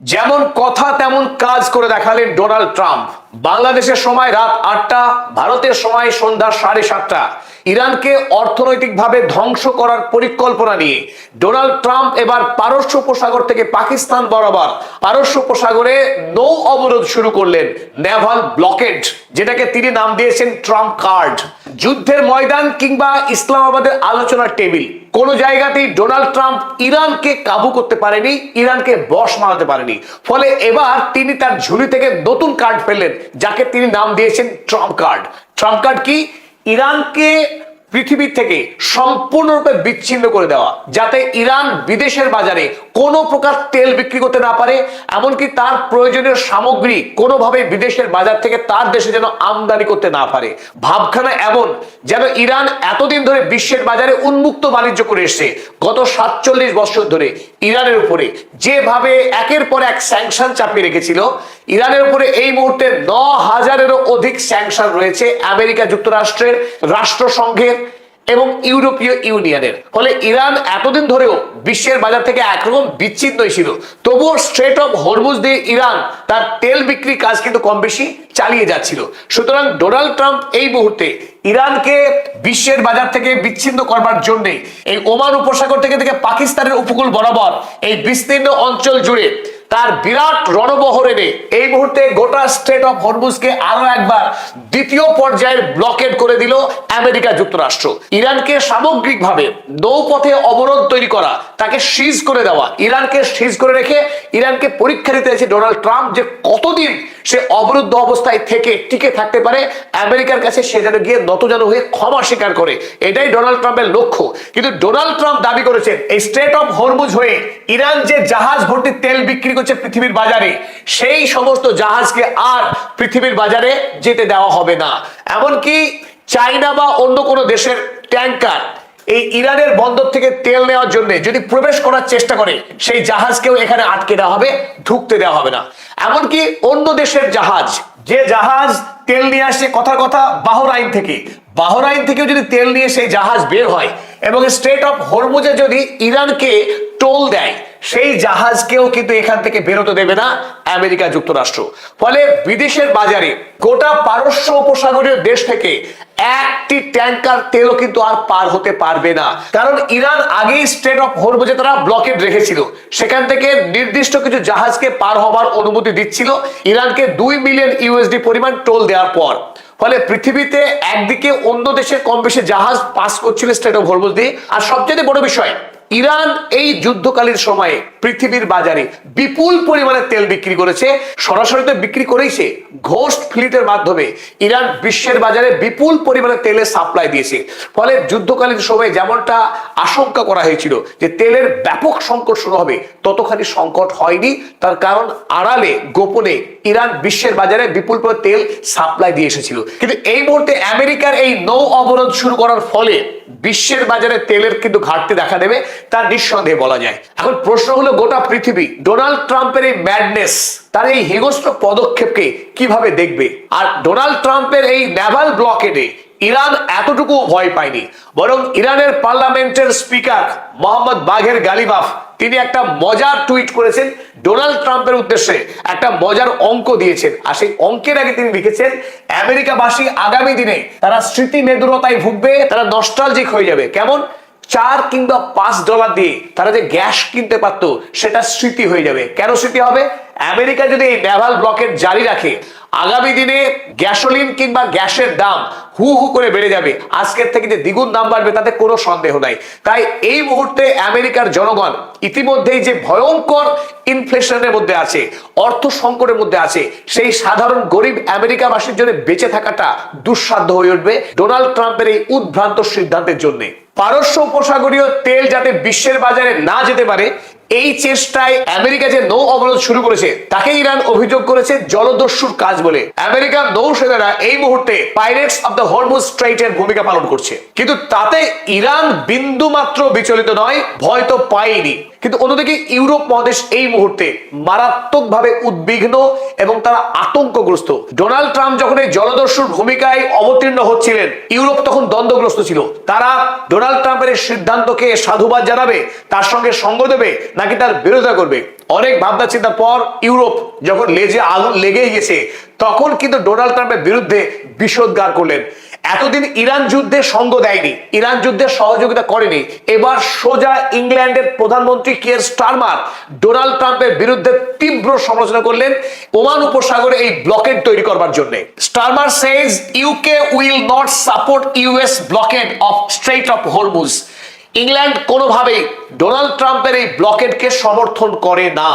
যেমন কথা তেমন কাজ করে দেখালেন ডোনাল্ড ট্রাম্প। বাংলাদেশের সময় রাত ৮টা, ভারতের সময় সন্ধ্যা ৭:৩০। ইরানকে অর্থনৈতিকভাবে ধ্বংস করার পরিকল্পনা নিয়ে ডোনাল্ড ট্রাম্প এবার পারস্য উপসাগর থেকে পাকিস্তান বরাবর পারস্য উপসাগরে নৌ অবরোধ শুরু করলেন, নেভাল ব্লকেড, যেটাকে তিনি নাম দিয়েছেন ট্রাম্প কার্ড। যুদ্ধের ময়দান কিংবা ইসলামাবাদের আলোচনার টেবিল, কোন জায়গাতেই ডোনাল্ড ট্রাম্প ইরানকে কাবু করতে পারেনি, ইরানকে বশ মারাতে পারেনি। ফলে এবার তিনি তার ঝুলি থেকে নতুন কার্ড ফেললেন, যাকে তিনি নাম দিয়েছেন ট্রাম্প কার্ড। ট্রাম্প কার্ড কি? ইরানকে পৃথিবী থেকে সম্পূর্ণরূপে বিচ্ছিন্ন করে দেওয়া, যাতে ইরান বিদেশের বাজারে কোনো প্রকার তেল বিক্রি করতে না পারে, এমনকি তার প্রয়োজনীয় সামগ্রী কোনোভাবে বিদেশের বাজার থেকে তার দেশে যেন আমদানি করতে না পারে। ভাবখানা এমন যেন ইরান এতদিন ধরে বিশ্বের বাজারে উন্মুক্ত বাণিজ্য করে এসছে। গত ৪৭ বছর ধরে ইরানের উপরে যেভাবে একের পর এক স্যাংশন চাপিয়ে রেখেছিল, ইরানের উপরে এই মুহূর্তে ৯,০০০-এরও অধিক স্যাংশন রয়েছে আমেরিকা যুক্তরাষ্ট্রের, রাষ্ট্রসংঘের এবং ইউরোপীয় ইউনিয়নের। ফলে ইরান এতদিন ধরেও বিশ্বের বাজার থেকে একরকম বিচ্ছিন্নই ছিল। তবুও স্ট্রেট অফ হরমুজ দিয়ে ইরান তার তেল বিক্রি কাজ কিন্তু কম বেশি চালিয়ে যাচ্ছিল। সুতরাং ডোনাল্ড ট্রাম্প এই মুহূর্তে ইরানকে বিশ্বের বাজার থেকে বিচ্ছিন্ন করবার জন্য এই ওমান উপসাগর থেকে পাকিস্তানের উপকূল বরাবর এই বিস্তীর্ণ অঞ্চল জুড়ে তার বিরাট রণবহর এনে এই মুহূর্তে গোটা স্ট্রেট অফ হরমুজকে আরো একবার দ্বিতীয় পর্যায়ের ব্লকেড করে দিল আমেরিকা যুক্তরাষ্ট্র। ইরানকে সামগ্রিকভাবে নৌপথে অবরোধ তৈরি করা, তাকে সিজ করে দেওয়া, ইরানকে সিজ করে রেখে ইরানকে পরীক্ষা দিতে চাইছে ডোনাল্ড ট্রাম্প যে কতদিন সে অবরুদ্ধ অবস্থায় থেকে টিকে থাকতে পারে। আমেরিকার কাছে সে যেন গিয়ে নতজানু হয়ে ক্ষমা স্বীকার করে, এটাই ডোনাল্ড ট্রাম্পের লক্ষ্য। কিন্তু ডোনাল্ড ট্রাম্প দাবি করেছেন এই স্ট্রেট অফ হরমুজ হয়ে ইরান যে জাহাজ ভর্তি তেল বিক্রি করছে পৃথিবীর বাজারে, সেই সমস্ত জাহাজকে আর পৃথিবীর বাজারে যেতে দেওয়া হবে না। এমনকি চায়না বা অন্য কোনো দেশের ট্যাঙ্কার এই ইরানের বন্দর থেকে তেল নেওয়ার জন্য যদি প্রবেশ করার চেষ্টা করে, সেই জাহাজকেও এখানে আটকে দেওয়া হবে, ঢুকতে দেওয়া হবে না। এমনকি অন্য দেশের জাহাজ, যে জাহাজ তেল নিয়ে আসে কথার কথা বাহরাইন থেকে, বাহরাইন থেকেও যদি তেল নিয়ে সেই জাহাজ বের হয় এবং স্ট্রেট অফ হরমুজে যদি ইরানকে টোল দেয়, সেই জাহাজকেও কিন্তু এখান থেকে বেরোতে দেবে না আমেরিকা যুক্তরাষ্ট্র। ফলে বিদেশের বাজারে গোটা পারস্য উপসাগরীয় দেশ থেকে একটি ট্যাঙ্কার তেলও কিন্তু আর পার হতে পারবে না। কারণ ইরান আগেই স্ট্রেট অফ হরমুজে তারা ব্লকেড রেখেছিল, সেখান থেকে নির্দিষ্ট কিছু জাহাজকে পার হবার অনুমতি দিচ্ছিল ইরানকে ২ মিলিয়ন ইউএসডি পরিমাণ টোল দেওয়ার পর। ফলে পৃথিবীতে একদিকে অন্য দেশের কম বেশি জাহাজ পাস করছিল স্ট্রেট অফ হরমুজ দিয়ে, আর সবচেয়ে বড় বিষয় ইরান এই যুদ্ধকালীন সময়ে পৃথিবীর বাজারে বিপুল পরিমাণে তেল বিক্রি করেছে। সরাসরি তো বিক্রি করেইছে, ঘোস্ট ফ্লিটের মাধ্যমে ইরান বিশ্বের বাজারে বিপুল পরিমাণে তেলের সাপ্লাই দিয়েছে। ফলে যুদ্ধকালীন সময়ে যেমনটা আশঙ্কা করা হয়েছিল যে তেলের ব্যাপক সংকট শুরু হবে, ততখানি সংকট হয়নি। তার কারণ আড়ালে গোপনে ইরান বিশ্বের বাজারে বিপুল পরিমাণে তেল সাপ্লাই দিয়ে এসেছিল। কিন্তু এই মুহূর্তে আমেরিকার এই নৌ অবরোধ শুরু করার ফলে বিশ্বের বাজারে তেলের কিন্তু ঘাটতি দেখা দেবে, তার নিঃসন্দেহে বলা যায়। এখন প্রশ্ন হলো, গোটা পৃথিবী ডোনাল্ড ট্রাম্পের এই ম্যাডনেস, তার এই হিংস্র পদক্ষেপকে কিভাবে দেখবে? আর ডোনাল্ড ট্রাম্পের এই নেভাল ব্লকেডে ইরান এতটুকু ভয় পায়নি, বরং ইরানের পার্লামেন্টের স্পিকার মোহাম্মদ বাঘের গালিবাফ তিনি একটা মজার টুইট করেছেন ডোনাল্ড ট্রাম্পের উদ্দেশ্যে, একটা মজার অঙ্ক দিয়েছেন। আর সেই অঙ্কের আগে তিনি লিখেছেন, আমেরিকাবাসী আগামী দিনে তারা স্মৃতি মেদুরতায় ভুগবে, তারা নস্টালজিক হয়ে যাবে। কেমন? $4 কিংবা $5 দিয়ে তারা যে গ্যাস কিনতে পারতো, সেটা স্মৃতি হয়ে যাবে। কেন স্মৃতি হবে? আমেরিকা যদি এই নেভাল ব্লকেট জারি রাখে, আগামী দিনে গ্যাসোলিন কিংবা গ্যাসের দাম হু হু করে বেড়ে যাবে। আজকের থেকে যে দ্বিগুণ দাম বাড়বে তাতে কোনো সন্দেহ নাই। তাই এই মুহূর্তে আমেরিকার জনগণ ইতিমধ্যেই যে ভয়ঙ্কর ইনফ্লেশনের মধ্যে আছে, অর্থ সংকটের মধ্যে আছে, সেই সাধারণ গরিব আমেরিকাবাসীর জন্য বেঁচে থাকাটা দুঃসাধ্য হয়ে উঠবে ডোনাল্ড ট্রাম্পের এই উদ্ভ্রান্ত সিদ্ধান্তের জন্য। পারস্য উপসাগরীয় তেল যাতে বিশ্বের বাজারে না যেতে পারে, এই চেষ্টায় আমেরিকা যে নৌ অবরোধ শুরু করেছে, তাকে ইরান অভিযোগ করেছে জলদস্যুর কাজ বলে। আমেরিকার নৌসেনারা এই মুহূর্তে পাইরেটস অফ দ্য হরমুজ স্ট্রেইটের ভূমিকা পালন করছে। কিন্তু তাতে ইরান বিন্দু মাত্র বিচলিত নয়, ভয় তো পায়নি। কিন্তু অন্যদিকে ইউরোপ মহাদেশ এই মুহূর্তে মারাত্মকভাবে উদ্বিগ্ন এবং তারা আতঙ্কগ্রস্ত। ডোনাল্ড ট্রাম্প যখন এই জলদস্যুর ভূমিকায় অবতীর্ণ হচ্ছিলেন, ইউরোপ তখন দ্বন্দ্বগ্রস্ত ছিল। তারা ডোনাল্ড ট্রাম্পের সিদ্ধান্তকে সাধুবাদ জানাবে, তার সঙ্গে সঙ্গ দেবে, নাকি তার বিরোধিতা করবে। অনেক ভাবনা চিন্তার পর ইউরোপ যখন লেজে আগুন লেগেই গেছে, তখন কিন্তু ডোনাল্ড ট্রাম্পের বিরুদ্ধে বিষোদ্গার করলেন। এতদিন ইরান যুদ্ধে সঙ্গ দেয়নি, ইরান যুদ্ধে সহযোগিতা করেনি, এবার সোজা ইংল্যান্ডের প্রধানমন্ত্রী কিয়ার স্টারমার ডোনাল্ড ট্রাম্পের বিরুদ্ধে তীব্র সমালোচনা করলেন ওমান উপসাগরে এই ব্লকেড তৈরি করবার জন্য। Starmer says UK will not support US blockade of strait of Hormuz. England কোনোভাবেই ডোনাল্ড ট্রাম্পের এই ব্লকেডকে সমর্থন করে না।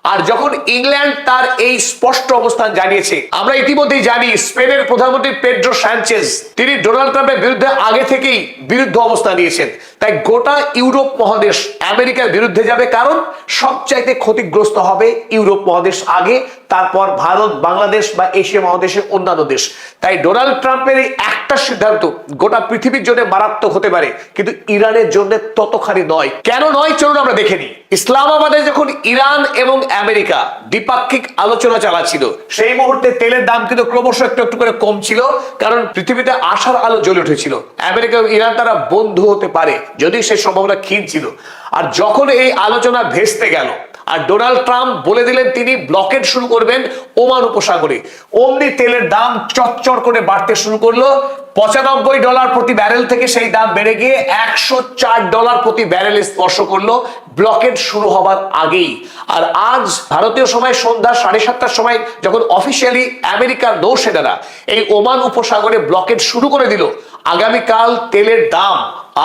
আর যখন ইংল্যান্ড তার এই স্পষ্ট অবস্থান জানিয়েছে, আমরা ইতিমধ্যেই জানি স্পেনের প্রধানমন্ত্রী পেড্রো সানচেজ তিনি ডোনাল্ড ট্রাম্পের বিরুদ্ধে আগে থেকেই বিরুদ্ধ অবস্থান নিয়েছেন। তাই গোটা ইউরোপ মহাদেশ আমেরিকার বিরুদ্ধে যাবে, কারণ সবচাইতে ক্ষতিগ্রস্ত হবে ইউরোপ মহাদেশ আগে, তারপর ভারত, বাংলাদেশ বা এশিয়া মহাদেশের অন্যান্য দেশ। তাই ডোনাল্ড ট্রাম্পের এই একটা সিদ্ধান্ত গোটা পৃথিবীর জন্য মারাত্মক হতে পারে, কিন্তু ইরানের জন্য ততখানি নয়। কেন নয় চলুন আমরা দেখে নিই। ইসলামাবাদে যখন ইরান এবং আমেরিকা দ্বিপাক্ষিক আলোচনা চালাচ্ছিল, সেই মুহূর্তে তেলের দাম কিন্তু ক্রমশ একটু একটু করে কমছিল, কারণ পৃথিবীতে আশার আলো জ্বলে উঠেছিল। আমেরিকা এবং ইরান তারা বন্ধু হতে পারে, যদি সেই সম্ভাবনা ক্ষীণ ছিল। আর যখন এই আলোচনা ভেস্তে গেল আর ডোনাল্ড ট্রাম্প বলে দিলেন তিনি ব্লকেড শুরু করবেন ওমান উপসাগরে, অমনি তেলের দাম চচ্চর করে বাড়তে শুরু করলো। $95 প্রতি ব্যারেল থেকে সেই দাম বেড়ে গিয়ে $104 প্রতি ব্যারেল স্পর্শ করলো ব্লকেড শুরু হবার আগেই। আর আজ ভারতীয় সময় সন্ধ্যা 7:30টার সময় যখন অফিসিয়ালি আমেরিকার নৌসেনারা এই ওমান উপসাগরে ব্লকেড শুরু করে দিল, আগামীকাল তেলের দাম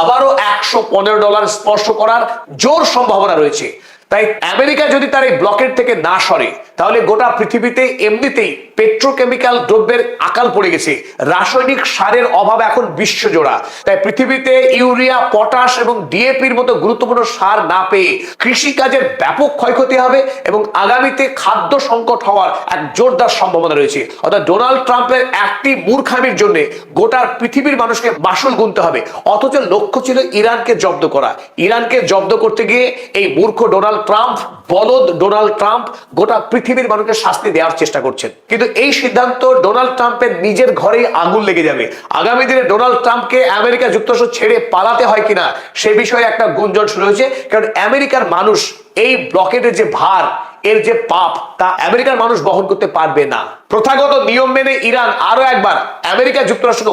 আবারও $115 স্পর্শ করার জোর সম্ভাবনা রয়েছে। তাই আমেরিকা যদি তার এই ব্লকেট থেকে না সরে, তাহলে গোটা পৃথিবীতে এমনিতেই পেট্রোকেমিক্যাল দ্রব্যের আকাল পড়ে গেছে। রাসায়নিক সারের অভাব এখন বিশ্বজোড়া। তাই পৃথিবীতে ইউরিয়া, পটাশ এবং ডিএপির মতো গুরুত্বপূর্ণ সার না পেয়ে কৃষিকাজের ব্যাপক ক্ষয়ক্ষতি হবে এবং আগামীতে খাদ্য সংকট হওয়ার এক জোরদার সম্ভাবনা রয়েছে। অর্থাৎ ডোনাল্ড ট্রাম্পের একটি মূর্খামির জন্য গোটা পৃথিবীর মানুষকে মাসুল গুনতে হবে, অথচ লক্ষ্য ছিল ইরানকে জব্দ করা। ইরানকে জব্দ করতে গিয়ে এই মূর্খ ডোনাল্ড ট্রাম্প, বলদ ডোনাল্ড ট্রাম্প গোটা পৃথিবীর মানুষকে শাস্তি দেওয়ার চেষ্টা করছেন। কিন্তু এই সিদ্ধান্ত ডোনাল্ড ট্রাম্পের নিজের ঘরেই আগুন লেগে যাবে। আগামী দিনে ডোনাল্ড ট্রাম্পকে আমেরিকা যুক্তরাষ্ট্র ছেড়ে পালাতে হয় কিনা সে বিষয়ে একটা গুঞ্জন শুরু হয়েছে, কারণ আমেরিকার মানুষ এই ব্লকেটের যে ভার, এর যে পাপ, তা আমেরিকার মানুষ বহন করতে পারবে না। প্রথাগত নিয়ম মেনে ইরান আরো একবার আমেরিকা যুক্তরাষ্ট্রকে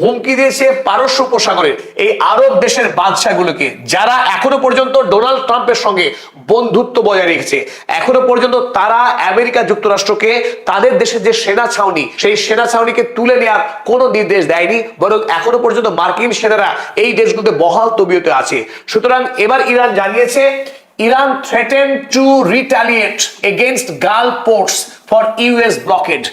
হুমকি দিয়েছে পারস্য উপসাগরের এই আরব দেশের বাদশাগুলোকে, যারা এখনো পর্যন্ত ডোনাল্ড ট্রাম্পের সঙ্গে বন্ধুত্ব বজায় রেখেছে। এখনো পর্যন্ত তারা আমেরিকা যুক্তরাষ্ট্রকে তাদের দেশের যে সেনা ছাউনি, সেই সেনা ছাউনিকে তুলে নেওয়ার কোনো নির্দেশ দেয়নি, বরং এখনো পর্যন্ত মার্কিন সেনারা এই দেশগুলোতে বহাল তবিয়তে আছে। সুতরাং এবার ইরান জানিয়েছে, Iran threatened to retaliate against Gulf ports for US blockade.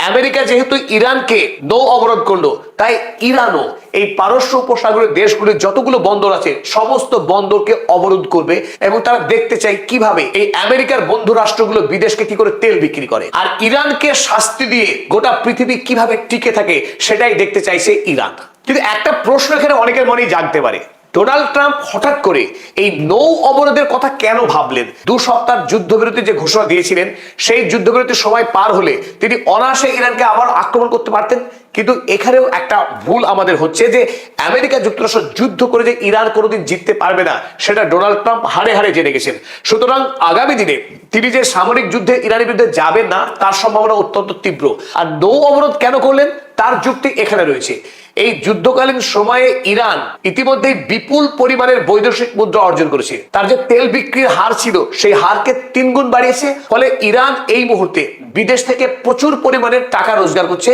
America যেহেতু ইরানকে নৌ অবরোধ করলো, তাই ইরানও এই পারস্য উপসাগরের দেশগুলির যতগুলো বন্দর আছে সমস্ত বন্দরকে অবরোধ করবে এবং তারা দেখতে চায় কিভাবে এই আমেরিকার বন্ধু রাষ্ট্রগুলো বিদেশকে কি করে তেল বিক্রি করে। আর ইরানকে শাস্তি দিয়ে গোটা পৃথিবী কিভাবে টিকে থাকে সেটাই দেখতে চাইছে ইরান। কিন্তু একটা প্রশ্ন এখানে অনেকের মনেই জাগতে পারে, ডোনাল্ড ট্রাম্প হঠাৎ করে এই নৌ অবরোধের কথা কেন ভাবলেন? 2 সপ্তাহ যুদ্ধবিরতির যে ঘোষণা দিয়েছিলেন, সেই যুদ্ধবিরতির সময় পার হলে তিনি অনায়াসে ইরানকে আবার আক্রমণ করতে পারতেন। কিন্তু এখানেও একটা ভুল আমাদের হচ্ছে যে আমেরিকা যুক্তরাষ্ট্র যুদ্ধ করে যে ইরান কোনোদিন জিততে পারবে না, সেটা ডোনাল্ড ট্রাম্প হাড়ে হাড়ে জেনে গেছেন। সুতরাং আগামী দিনে তিনি যে সামরিক যুদ্ধে ইরানের বিরুদ্ধে যাবেন না, তার সম্ভাবনা অত্যন্ত তীব্র। আর নৌ অবরোধ কেন করলেন তার যুক্তি এখানে রয়েছে। এই যুদ্ধকালীন সময়ে ইরান ইতিমধ্যেই বিপুল পরিমাণের বৈদেশিক মুদ্রা অর্জন করেছে। তার যে তেল বিক্রির হার ছিল, সেই হারকে 3 গুণ বাড়িয়েছে। ফলে ইরান এই মুহূর্তে বিদেশ থেকে প্রচুর পরিমাণের টাকা রোজগার করছে।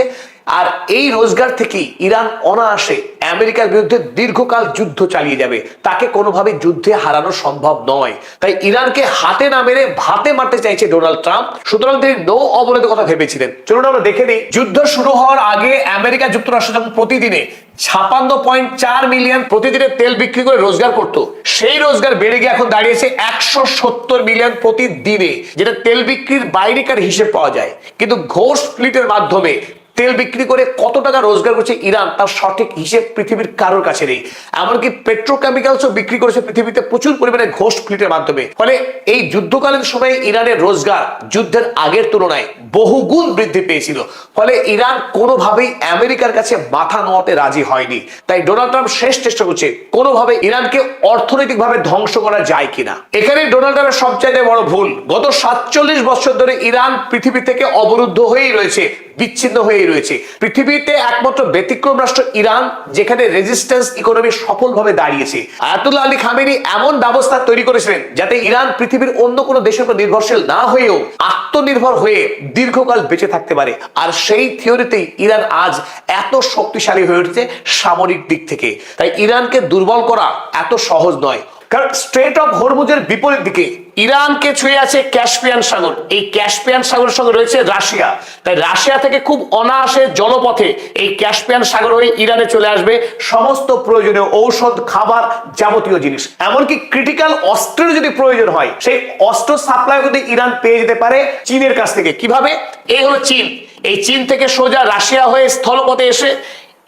আর এই রোজগার থেকেই ইরান অনায়াসে আমেরিকার বিরুদ্ধে দীর্ঘকাল যুদ্ধ চালিয়ে যাবে। তাকে কোনোভাবে যুদ্ধে হারানো সম্ভব নয়। তাই ইরানকে হাতে না মেরে ভাতে মারতে চাইছে ডোনাল্ড ট্রাম্প। সুতরাং তিনি নৌ অবরোধের কথা ভেবেছিলেন। চলুন আমরা দেখে নিই, যুদ্ধ শুরু হওয়ার আগে আমেরিকা যুক্তরাষ্ট্র যখন প্রতিদিনে 56.4 মিলিয়ন প্রতিদিনে তেল বিক্রি করে রোজগার করত, সেই রোজগার বেড়ে গিয়ে এখন দাঁড়িয়েছে 170 মিলিয়ন প্রতিদিনে, যেটা তেল বিক্রির বাইরেকার হিসেব পাওয়া যায়। কিন্তু ঘোষ ফ্লিটের মাধ্যমে তেল বিক্রি করে কত টাকা রোজগার করছে ইরান, তার সঠিক হিসেব পৃথিবীর কারোর কাছে নেই। এমনকি পেট্রোকেমিক্যালসও বিক্রি করেছে পৃথিবীতে প্রচুর পরিমাণে ঘোষ ফ্লিটের মাধ্যমে। ফলে এই যুদ্ধকালীন সময়ে ইরানের রোজগার যুদ্ধের আগের তুলনায় বহুগুণ বৃদ্ধি পেয়েছিল। ফলে ইরান কোনোভাবেই আমেরিকার কাছে মাথা নোয়াতে রাজি হয়নি। তাই ডোনাল্ড ট্রাম্প শেষ চেষ্টা করছে কোনোভাবে ইরানকে অর্থনৈতিকভাবে ধ্বংস করা যায় কিনা। এখানে ডোনাল্ড ট্রাম্পের সবচাইতে বড় ভুল, গত 47 বছর ধরে ইরান পৃথিবী থেকে অবরুদ্ধ হয়েই রয়েছে, বিচ্ছিন্ন হয়েই রয়েছে। পৃথিবীতে একমাত্র ব্যতিক্রম রাষ্ট্র ইরান, যেখানে রেজিস্ট্যান্স ইকোনমি সফলভাবে দাঁড়িয়েছে। আয়াতুল্লাহ আলী খামেনি এমন ব্যবস্থা তৈরি করেছিলেন যাতে ইরান পৃথিবীর অন্য কোনো দেশের উপর নির্ভরশীল না হয়েও আত্মনির্ভর হয়ে দীর্ঘকাল বেঁচে থাকতে পারে। আর সেই থিওরিতেই ইরান আজ এত শক্তিশালী হয়ে উঠেছে সামরিক দিক থেকে। তাই ইরানকে দুর্বল করা এত সহজ নয়, কারণ স্ট্রেট অফ হরমুজের বিপরীত দিকে ইরানকে ছুঁয়ে আছে ক্যাসপিয়ান সাগর। এই ক্যাসপিয়ান সাগরের সঙ্গে রয়েছে রাশিয়া। তাই রাশিয়া থেকে খুব অনায়াসে জলপথে এই ক্যাসপিয়ান সাগর হয়ে ইরানে চলে আসবে সমস্ত প্রয়োজনীয় ঔষধ, খাবার, যাবতীয় জিনিস। এমনকি ক্রিটিক্যাল অস্ত্রের যদি প্রয়োজন হয়, সেই অস্ত্র সাপ্লাই যদি ইরান পেয়ে যেতে পারে চীনের কাছ থেকে। কিভাবে? এই হলো চীন। এই চীন থেকে সোজা রাশিয়া হয়ে স্থলপথে এসে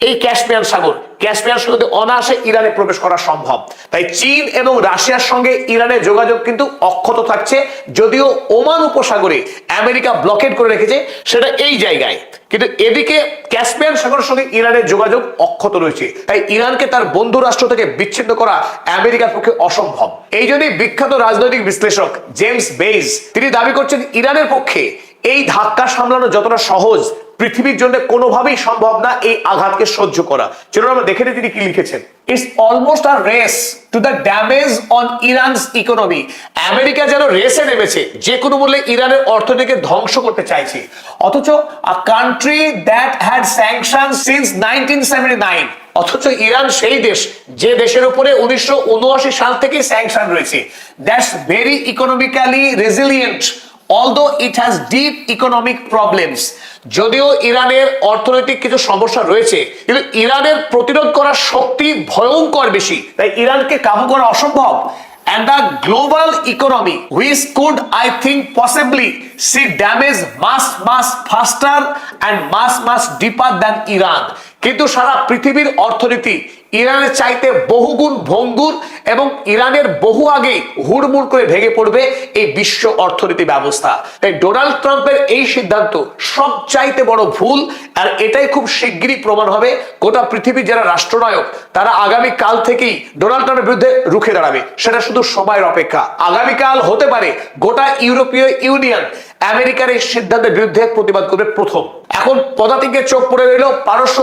এই ক্যাসপিয়ান সাগর অনায়াসে ইরানে প্রবেশ করা সম্ভব। তাই চীন এবং রাশিয়ার সঙ্গে ইরানের যোগাযোগ কিন্তু অক্ষত থাকছে। যদিও ওমান উপসাগরে আমেরিকা ব্লকেড করে রেখেছে সেটা এই জায়গায়, কিন্তু এদিকে ক্যাসপিয়ান সাগরের সঙ্গে ইরানের যোগাযোগ অক্ষত রয়েছে। তাই ইরানকে তার বন্ধু রাষ্ট্র থেকে বিচ্ছিন্ন করা আমেরিকার পক্ষে অসম্ভব। এই জন্যই বিখ্যাত রাজনৈতিক বিশ্লেষক জেমস বেইজ তিনি দাবি করছেন ইরানের পক্ষে এই ধাক্কা সামলানো যতটা সহজ, পৃথিবীর জন্য কোনোভাবেই সম্ভব না এই আঘাতকে সহ্য করা। চলুন আমরা দেখে নিই তিনি কি লিখেছেন। It's almost a race to the damage on ইরানস economy. America যেন রেসে নেমেছে, যে কোনো মূল্যে ইরানের অর্থনীতিকে ধ্বংস করতে চাইছে। অথচ আ country that had sanction since 1979, অথচ ইরান সেই দেশ যে দেশের উপরে 1979 সাল থেকে স্যাংশন রয়েছে। That's very economically resilient although it has deep economic problems। যদিও ইরানের অর্থনৈতিক কিছু সমস্যা রয়েছে, কিন্তু ইরানের প্রতিরোধ করার শক্তি ভয়ঙ্কর বেশি। তাই ইরানকে কাবু করা অসম্ভব। And the global economy which could, I think, possibly see damage much faster and much deeper than Iran। কিন্তু সারা পৃথিবীর অর্থনীতি ইরানের চাইতে বহুগুণ ভঙ্গুর এবং ইরানের বহু আগে হুড়মুড় করে ভেঙে পড়বে এই বিশ্ব অর্থনীতি ব্যবস্থা। তাই ডোনাল্ড ট্রাম্পের এই সিদ্ধান্ত সবচাইতে বড় ভুল। আর এটাই খুব শিগগিরই প্রমাণ হবে গোটা পৃথিবীর যারা রাষ্ট্রনায়ক তারা আগামী কাল থেকেই ডোনাল্ড ট্রাম্পের বিরুদ্ধে রুখে দাঁড়াবে। সেটা শুধু সময়ের অপেক্ষা। আগামীকাল হতে পারে গোটা ইউরোপীয় ইউনিয়ন আমেরিকার এই সিদ্ধান্তের বিরুদ্ধে প্রতিবাদ করবে প্রথম। এখন পদাতিকের চোখ পড়ে রইল পারস্য